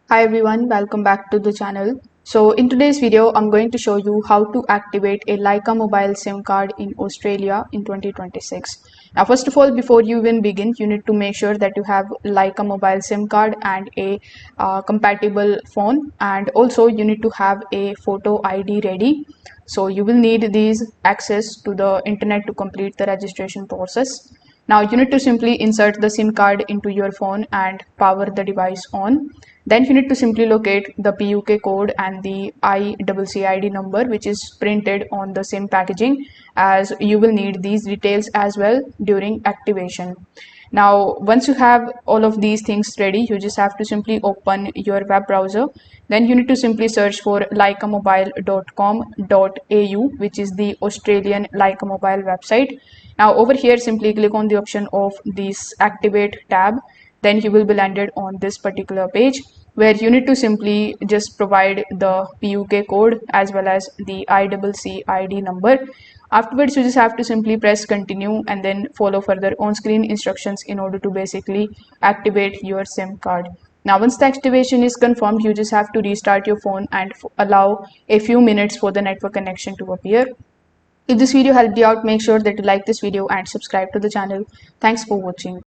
Hi everyone, welcome back to the channel. So in today's video, I'm going to show you how to activate a Lycamobile SIM card in Australia in 2026. Now, first of all, before you even begin, you need to make sure that you have Lycamobile SIM card and a compatible phone, and also you need to have a photo ID ready. So you will need these access to the internet to complete the registration process. Now you need to simply insert the SIM card into your phone and power the device on. Then you need to simply locate the PUK code and the ICCID number which is printed on the SIM packaging, as you will need these details as well during activation. Now, once you have all of these things ready, you just have to simply open your web browser. Then you need to simply search for lycamobile.com.au, which is the Australian Lycamobile website. Now, over here, simply click on the option of this Activate tab. Then you will be landed on this particular page where you need to simply just provide the PUK code as well as the ICCID number. Afterwards, you just have to simply press continue and then follow further on-screen instructions in order to basically activate your SIM card. Now, once the activation is confirmed, you just have to restart your phone and allow a few minutes for the network connection to appear. If this video helped you out, make sure that you like this video and subscribe to the channel. Thanks for watching.